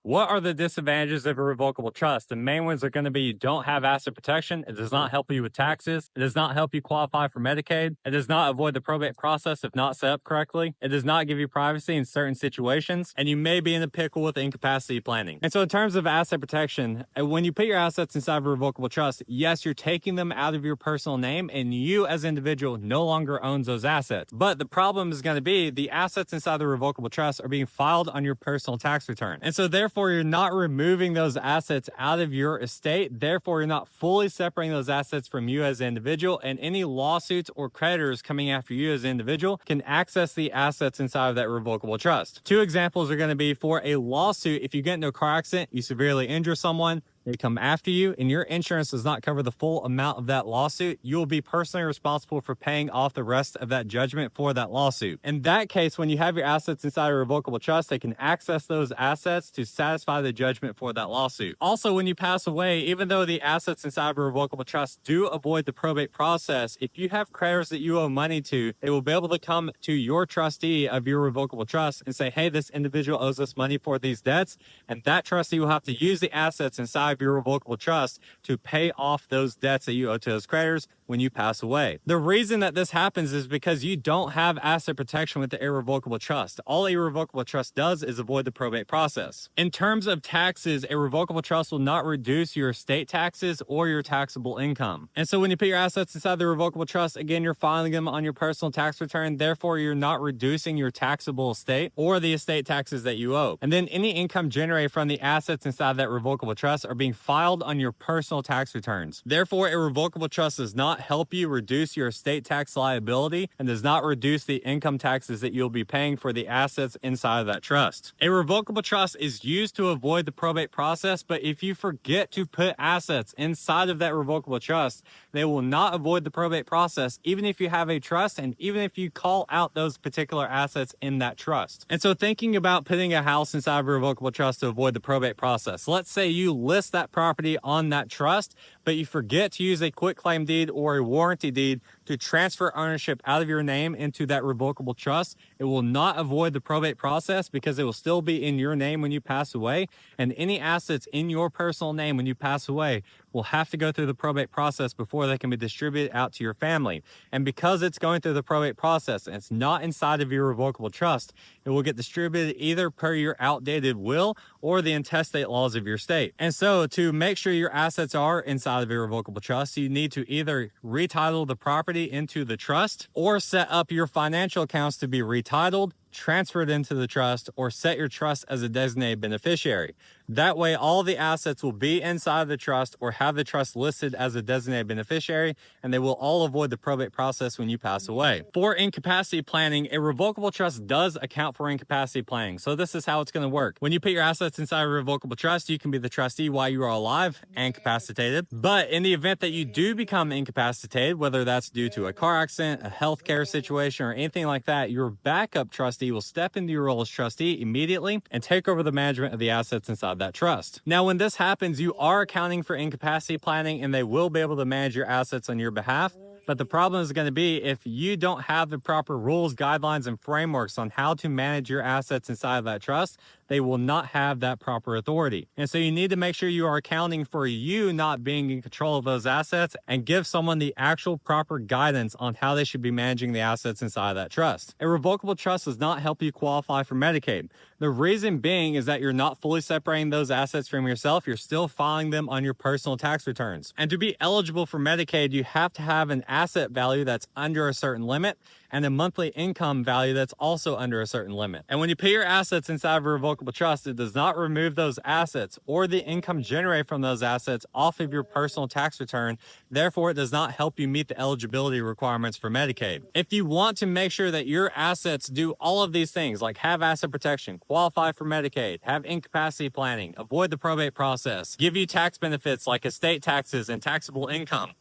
What are the disadvantages of a revocable trust? The main ones are going to be you don't have asset protection. It does not help you with taxes. It does not help you qualify for Medicaid. It does not avoid the probate process if not set up correctly. It does not give you privacy in certain situations. And you may be in a pickle with incapacity planning. And so in terms of asset protection, when you put your assets inside of a revocable trust, yes, you're taking them out of your personal name and you as an individual no longer owns those assets. But the problem is going to be the assets inside the revocable trust are being filed on your personal tax return. And so therefore, you're not removing those assets out of your estate. Therefore, you're not fully separating those assets from you as an individual, and any lawsuits or creditors coming after you as an individual can access the assets inside of that revocable trust. Two examples are going to be for a lawsuit. If you get into a car accident, you severely injure someone, they come after you, and your insurance does not cover the full amount of that lawsuit, you will be personally responsible for paying off the rest of that judgment for that lawsuit. In that case, when you have your assets inside a revocable trust, they can access those assets to satisfy the judgment for that lawsuit. Also, when you pass away, even though the assets inside of a revocable trust do avoid the probate process, if you have creditors that you owe money to, they will be able to come to your trustee of your revocable trust and say, hey, this individual owes us money for these debts, and that trustee will have to use the assets inside of your revocable trust to pay off those debts that you owe to those creditors when you pass away. The reason that this happens is because you don't have asset protection with the irrevocable trust. All a revocable trust does is avoid the probate process. In terms of taxes, a revocable trust will not reduce your estate taxes or your taxable income. And so when you put your assets inside the revocable trust, again, you're filing them on your personal tax return. Therefore, you're not reducing your taxable estate or the estate taxes that you owe. And then any income generated from the assets inside that revocable trust are being filed on your personal tax returns. Therefore, a revocable trust does not help you reduce your estate tax liability and does not reduce the income taxes that you'll be paying for the assets inside of that trust. A revocable trust is used to avoid the probate process, but if you forget to put assets inside of that revocable trust, they will not avoid the probate process, even if you have a trust and even if you call out those particular assets in that trust. And so thinking about putting a house inside of a revocable trust to avoid the probate process, let's say you list that property on that trust, but you forget to use a quitclaim deed or a warranty deed to transfer ownership out of your name into that revocable trust. It will not avoid the probate process because it will still be in your name when you pass away, and any assets in your personal name when you pass away will have to go through the probate process before they can be distributed out to your family. And because it's going through the probate process and it's not inside of your revocable trust, it will get distributed either per your outdated will or the intestate laws of your state. And so to make sure your assets are inside of a revocable trust, you need to either retitle the property into the trust or set up your financial accounts to be retitled, transferred into the trust, or set your trust as a designated beneficiary. That way, all the assets will be inside the trust or have the trust listed as a designated beneficiary, and they will all avoid the probate process when you pass away. For incapacity planning, a revocable trust does account for incapacity planning. So this is how it's going to work. When you put your assets inside a revocable trust, you can be the trustee while you are alive and incapacitated. But in the event that you do become incapacitated, whether that's due to a car accident, a healthcare situation, or anything like that, your backup trustee will step into your role as trustee immediately and take over the management of the assets inside that trust. Now, when this happens, you are accounting for incapacity planning and they will be able to manage your assets on your behalf. But the problem is going to be if you don't have the proper rules, guidelines, and frameworks on how to manage your assets inside of that trust, they will not have that proper authority. And so you need to make sure you are accounting for you not being in control of those assets and give someone the actual proper guidance on how they should be managing the assets inside of that trust. A revocable trust does not help you qualify for Medicaid. The reason being is that you're not fully separating those assets from yourself. You're still filing them on your personal tax returns. And to be eligible for Medicaid, you have to have an asset value that's under a certain limit and a monthly income value that's also under a certain limit. And when you put your assets inside of a revocable trust, it does not remove those assets or the income generated from those assets off of your personal tax return. Therefore, it does not help you meet the eligibility requirements for Medicaid. If you want to make sure that your assets do all of these things, like have asset protection, qualify for Medicaid, have incapacity planning, avoid the probate process, give you tax benefits like estate taxes and taxable income,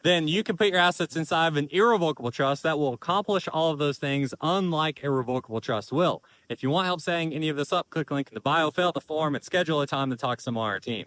then you can put your assets inside of an irrevocable trust that will accomplish all of those things, unlike a revocable trust will. If you want help setting any of this up, click the link in the bio, fill out the form, and schedule a time to talk to someone on our team.